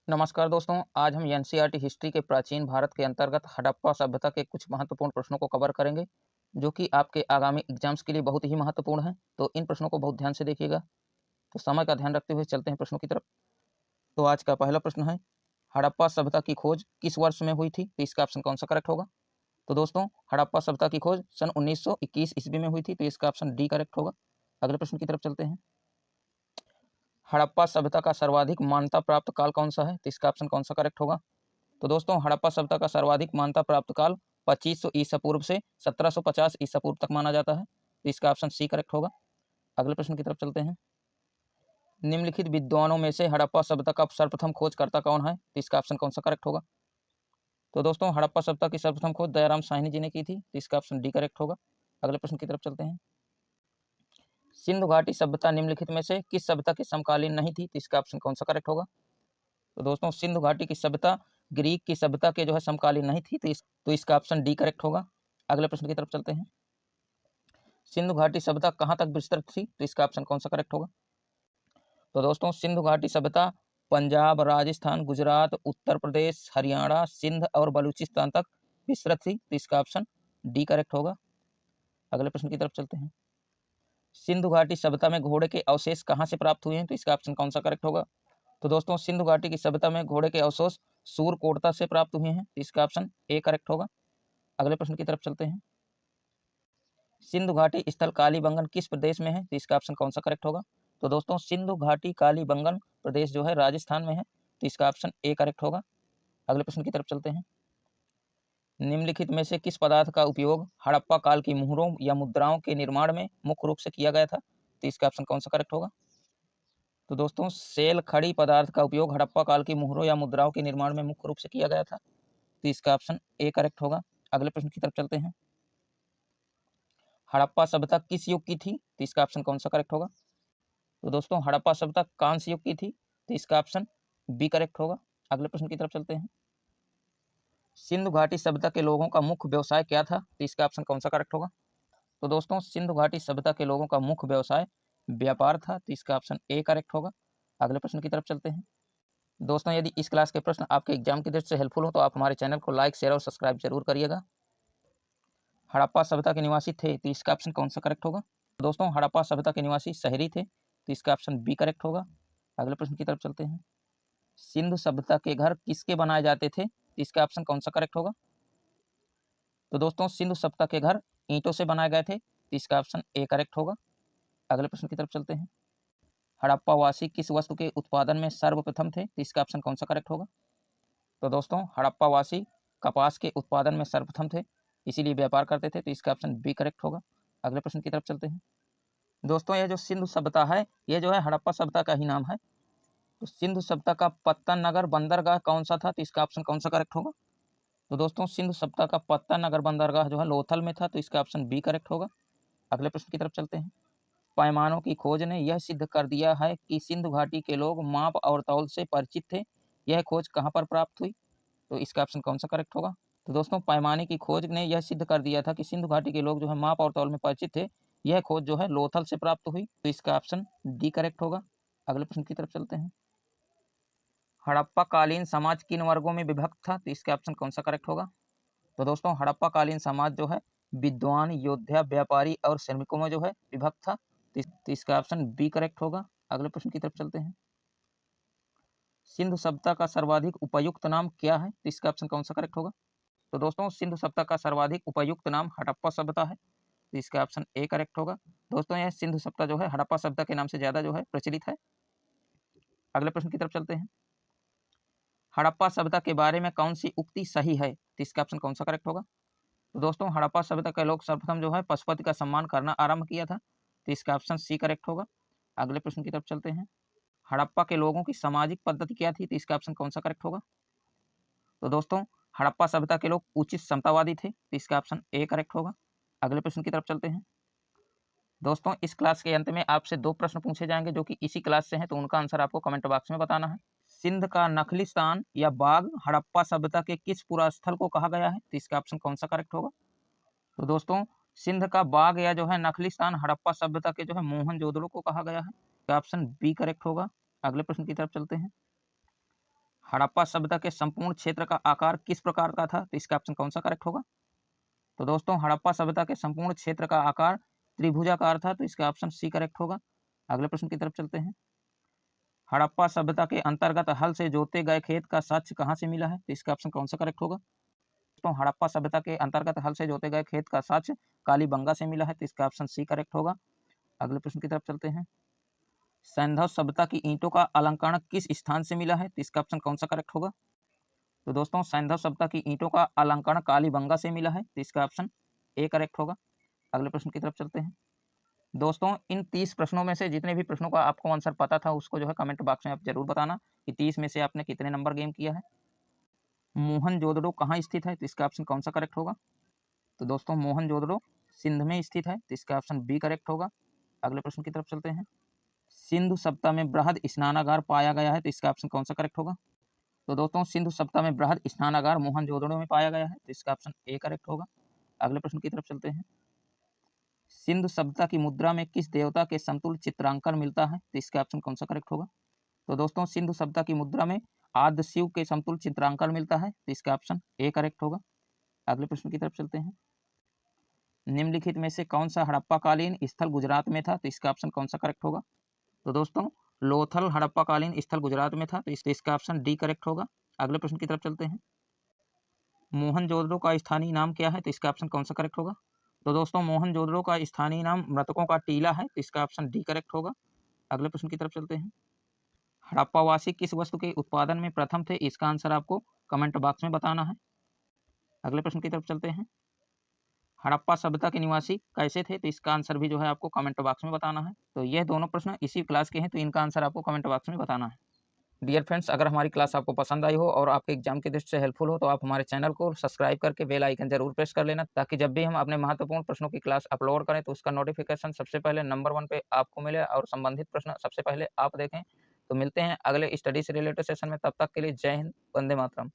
नमस्कार दोस्तों, आज हम एनसीईआरटी हिस्ट्री के प्राचीन भारत के अंतर्गत हड़प्पा सभ्यता के कुछ महत्वपूर्ण प्रश्नों को कवर करेंगे, जो कि आपके आगामी एग्जाम्स के लिए बहुत ही महत्वपूर्ण हैं। तो इन प्रश्नों को बहुत ध्यान से देखिएगा। तो समय का ध्यान रखते हुए चलते हैं प्रश्नों की तरफ। तो आज का पहला प्रश्न है, हड़प्पा सभ्यता की खोज किस वर्ष में हुई थी? तो इसका ऑप्शन कौन सा करेक्ट होगा? तो दोस्तों, हड़प्पा सभ्यता की खोज सन 1921 ईस्वी में हुई थी, तो इसका ऑप्शन डी करेक्ट होगा। अगले प्रश्न की तरफ चलते हैं। हड़प्पा सभ्यता का सर्वाधिक मान्यता प्राप्त काल कौन सा है? तो इसका ऑप्शन कौन सा करेक्ट होगा? तो दोस्तों, हड़प्पा सभ्यता का सर्वाधिक मान्यता प्राप्त काल 2500 ईसा पूर्व से 1750 ईसा पूर्व तक माना जाता है, तो इसका ऑप्शन सी करेक्ट होगा। अगले प्रश्न की तरफ चलते हैं। निम्नलिखित विद्वानों में से हड़प्पा सभ्यता का सर्वप्रथम खोजकर्ता कौन है? तो इसका ऑप्शन कौन सा करेक्ट होगा? तो दोस्तों, हड़प्पा सभ्यता की सर्वप्रथम खोज दयाराम साहनी जी ने की थी, तो इसका ऑप्शन डी करेक्ट होगा। अगले प्रश्न की तरफ चलते हैं। सिंधु घाटी सभ्यता निम्नलिखित में से किस सभ्यता के समकालीन नहीं थी? तो इसका ऑप्शन कौन सा करेक्ट होगा? तो दोस्तों, सिंधु घाटी की सभ्यता ग्रीक की सभ्यता के जो है समकालीन नहीं थी, तो इसका ऑप्शन डी करेक्ट होगा। अगले प्रश्न की तरफ चलते हैं। सिंधु घाटी सभ्यता कहाँ तक विस्तृत थी? तो इसका ऑप्शन कौन सा करेक्ट होगा? तो दोस्तों, सिंधु घाटी सभ्यता पंजाब, राजस्थान, गुजरात, उत्तर प्रदेश, हरियाणा, सिंध और बलूचिस्तान तक विस्तृत थी, तो इसका ऑप्शन डी करेक्ट होगा। अगले प्रश्न की तरफ चलते हैं। सिंधु घाटी सभ्यता में घोड़े के अवशेष कहाँ से प्राप्त हुए हैं? तो इसका ऑप्शन कौन सा करेक्ट होगा? तो दोस्तों, सिंधु घाटी की सभ्यता में घोड़े के अवशेष सूरकोटता से प्राप्त हुए हैं, तो इसका ऑप्शन ए करेक्ट होगा। अगले प्रश्न की तरफ चलते हैं। सिंधु घाटी स्थल कालीबंगन किस प्रदेश में है? तो इसका ऑप्शन कौन सा करेक्ट होगा? तो दोस्तों, सिंधु घाटी कालीबंगन प्रदेश जो है राजस्थान में है, तो इसका ऑप्शन ए करेक्ट होगा। अगले प्रश्न की तरफ चलते हैं। निम्नलिखित में से किस पदार्थ का उपयोग हड़प्पा काल की मुहरों या मुद्राओं के निर्माण में मुख्य रूप से किया गया था? तो इसका ऑप्शन कौन सा करेक्ट होगा? तो दोस्तों, सेल खड़ी पदार्थ का उपयोग हड़प्पा काल की मुहरों या मुद्राओं के निर्माण में मुख्य रूप से किया गया था, तो इसका ऑप्शन ए करेक्ट होगा। अगले प्रश्न की तरफ चलते हैं। हड़प्पा सभ्यता किस युग की थी? तो इसका ऑप्शन कौन सा करेक्ट होगा? तो दोस्तों, हड़प्पा सभ्यता कांस्य युग की थी, तो इसका ऑप्शन बी करेक्ट होगा। अगले प्रश्न की तरफ चलते हैं। सिंधु घाटी सभ्यता के लोगों का मुख्य व्यवसाय क्या था? तो इसका ऑप्शन कौन सा करेक्ट होगा? तो दोस्तों, सिंधु घाटी सभ्यता के लोगों का मुख्य व्यवसाय व्यापार था, तो इसका ऑप्शन ए करेक्ट होगा। अगले प्रश्न की तरफ चलते हैं। दोस्तों, यदि इस क्लास के प्रश्न आपके एग्जाम की दृष्टि से हेल्पफुल हो तो आप हमारे चैनल को लाइक, शेयर और सब्सक्राइब जरूर करिएगा। हड़प्पा सभ्यता के निवासी थे, तो इसका ऑप्शन कौन सा करेक्ट होगा? दोस्तों, हड़प्पा सभ्यता के निवासी शहरी थे, तो इसका ऑप्शन बी करेक्ट होगा। अगले प्रश्न की तरफ चलते हैं। सिंधु सभ्यता के घर किसके बनाए जाते थे? तो इसका ऑप्शन कौन सा करेक्ट होगा? तो दोस्तों, सिंधु सभ्यता के घर ईंटों से बनाए गए थे, तो इसका ऑप्शन ए करेक्ट होगा। अगले प्रश्न की तरफ चलते हैं। हड़प्पा वासी किस वस्तु के उत्पादन में सर्वप्रथम थे? तो इसका ऑप्शन कौन सा करेक्ट होगा? तो दोस्तों, हड़प्पा वासी कपास के उत्पादन में सर्वप्रथम थे, इसीलिए व्यापार करते थे, तो इसका ऑप्शन बी करेक्ट होगा। अगले प्रश्न की तरफ चलते हैं। दोस्तों, ये जो सिंधु सभ्यता है, ये जो है हड़प्पा सभ्यता का ही नाम है। तो सिंधु सभ्यता का पत्तन नगर बंदरगाह कौन सा था? तो इसका ऑप्शन कौन सा करेक्ट होगा? तो दोस्तों, सिंधु सभ्यता का पत्तन नगर बंदरगाह जो है लोथल में था, तो इसका ऑप्शन बी करेक्ट होगा। अगले प्रश्न की तरफ चलते हैं। पैमानों की खोज ने यह सिद्ध कर दिया है कि सिंधु घाटी के लोग माप और तौल से परिचित थे। यह खोज कहाँ पर प्राप्त हुई? तो इसका ऑप्शन कौन सा करेक्ट होगा? तो दोस्तों, पैमाने की खोज ने यह सिद्ध कर दिया था कि सिंधु घाटी के लोग जो है माप और तौल में परिचित थे। यह खोज जो है लोथल से प्राप्त हुई, तो इसका ऑप्शन डी करेक्ट होगा। अगले प्रश्न की तरफ चलते हैं। हड़प्पा कालीन समाज किन वर्गों में विभक्त था? तो इसका ऑप्शन कौन सा करेक्ट होगा? तो दोस्तों, हड़प्पा कालीन समाज जो है विद्वान, योद्धा, व्यापारी और श्रमिकों में जो है विभक्त था, तो इसका ऑप्शन बी करेक्ट होगा। अगले प्रश्न की तरफ चलते हैं। सिंधु सभ्यता का सर्वाधिक उपयुक्त नाम क्या है? तो इसका ऑप्शन कौन सा करेक्ट होगा? तो दोस्तों, सिंधु सभ्यता का सर्वाधिक उपयुक्त नाम हड़प्पा सभ्यता है, तो इसका ऑप्शन ए करेक्ट होगा। दोस्तों, यह सिंधु सभ्यता जो है हड़प्पा सभ्यता के नाम से ज़्यादा जो है प्रचलित है। अगले प्रश्न की तरफ चलते हैं। हड़प्पा सभ्यता के बारे में कौन सी उक्ति सही है? तो इसका ऑप्शन कौन सा करेक्ट होगा? तो दोस्तों, हड़प्पा सभ्यता के लोग सर्वप्रथम जो है पशुपति का सम्मान करना आरंभ किया था, तो इसका ऑप्शन सी करेक्ट होगा। अगले प्रश्न की तरफ चलते हैं। हड़प्पा के लोगों की सामाजिक पद्धति क्या थी? तो इसका ऑप्शन कौन सा करेक्ट होगा? तो दोस्तों, हड़प्पा सभ्यता के लोग उचित समतावादी थे, तो इसका ऑप्शन ए करेक्ट होगा। अगले प्रश्न की तरफ चलते हैं। दोस्तों, इस क्लास के अंत में आपसे 2 प्रश्न पूछे जाएंगे जो कि इसी क्लास से हैं, तो उनका आंसर आपको कमेंट बॉक्स में बताना है। सिंध का नखलिस्तान या बाग हड़प्पा सभ्यता के किस पुरास्थल को कहा गया है? तो इसका ऑप्शन कौन सा करेक्ट होगा? तो दोस्तों, सिंध का बाग या जो है नखलिस्तान हड़प्पा सभ्यता के जो है मोहनजोदड़ो को कहा गया है, तो ऑप्शन बी करेक्ट होगा। अगले प्रश्न की तरफ चलते हैं। हड़प्पा सभ्यता के संपूर्ण क्षेत्र का आकार किस प्रकार का था? तो इसका ऑप्शन कौन सा करेक्ट होगा? तो दोस्तों हड़प्पा सभ्यता के संपूर्ण क्षेत्र का आकार त्रिभुजाकार था, तो इसका ऑप्शन सी करेक्ट होगा। अगले प्रश्न की तरफ चलते हैं। हड़प्पा सभ्यता के अंतर्गत हल से जोते गए खेत का साक्ष्य कहाँ से मिला है? तो इसका ऑप्शन कौन सा करेक्ट होगा? तो हड़प्पा सभ्यता के अंतर्गत हल से जोते गए खेत का साक्ष्य कालीबंगा से मिला है, तो इसका ऑप्शन सी करेक्ट होगा। अगले प्रश्न की तरफ चलते हैं। सैंधव सभ्यता की ईंटों का अलंकरण किस स्थान से मिला है? तो इसका ऑप्शन कौन सा करेक्ट होगा? तो दोस्तों सैंधव सभ्यता की ईंटों का अलंकरण कालीबंगा से मिला है, तो इसका ऑप्शन ए करेक्ट होगा। अगले प्रश्न की तरफ चलते हैं। दोस्तों इन 30 प्रश्नों में से जितने भी प्रश्नों का आपको आंसर पता था उसको जो है कमेंट बॉक्स में आप जरूर बताना कि 30 में से आपने कितने नंबर गेम किया है। मोहनजोदड़ो कहाँ स्थित है? तो इसका ऑप्शन कौन सा करेक्ट होगा? तो दोस्तों मोहनजोदड़ो सिंध में स्थित है, तो इसका ऑप्शन बी करेक्ट होगा। अगले प्रश्न की तरफ चलते हैं। सिंधु सभ्यता में बृहद स्नानागार पाया गया है, तो इसका ऑप्शन कौन सा करेक्ट होगा? तो दोस्तों सिंधु सभ्यता में बृहद स्नानागार मोहनजोदड़ो में पाया गया है, तो इसका ऑप्शन ए करेक्ट होगा। अगले प्रश्न की तरफ चलते हैं। सिंधु सभ्यता की मुद्रा में किस देवता के समतुल्य चित्रांकन मिलता है? तो इसका ऑप्शन कौन सा करेक्ट होगा? तो दोस्तों सिंधु सभ्यता की मुद्रा में आद्य शिव के समतुल्य चित्रांकन मिलता है, तो इसका ऑप्शन ए करेक्ट होगा। अगले प्रश्न की तरफ चलते हैं। निम्नलिखित में से कौन सा हड़प्पाकालीन स्थल गुजरात में था? तो इसका ऑप्शन कौन सा करेक्ट होगा? तो दोस्तों लोथल हड़प्पाकालीन स्थल गुजरात में था, तो इसका ऑप्शन डी करेक्ट होगा। अगले प्रश्न की तरफ चलते हैं। मोहनजोदड़ो का स्थानीय नाम क्या है? तो इसका ऑप्शन कौन सा करेक्ट होगा? तो दोस्तों मोहनजोदड़ो का स्थानीय नाम मृतकों का टीला है, तो इसका ऑप्शन डी करेक्ट होगा। अगले प्रश्न की तरफ चलते हैं। हड़प्पावासी किस वस्तु के उत्पादन में प्रथम थे? इसका आंसर आपको कमेंट बॉक्स में बताना है। अगले प्रश्न की तरफ चलते हैं। हड़प्पा सभ्यता के निवासी कैसे थे? तो इसका आंसर भी जो है आपको कमेंट बॉक्स में बताना है। तो यह दोनों प्रश्न इसी क्लास के हैं, तो इनका आंसर आपको कमेंट बॉक्स में बताना है। डियर फ्रेंड्स, अगर हमारी क्लास आपको पसंद आई हो और आपके एग्जाम की दृष्टि से हेल्पफुल हो तो आप हमारे चैनल को सब्सक्राइब करके बेल आइकन जरूर प्रेस कर लेना, ताकि जब भी हम अपने महत्वपूर्ण प्रश्नों की क्लास अपलोड करें तो उसका नोटिफिकेशन सबसे पहले नंबर 1 पे आपको मिले और संबंधित प्रश्न सबसे पहले आप देखें। तो मिलते हैं अगले स्टडी से रिलेटेड सेशन में, तब तक के लिए जय हिंद, वंदे मातरम।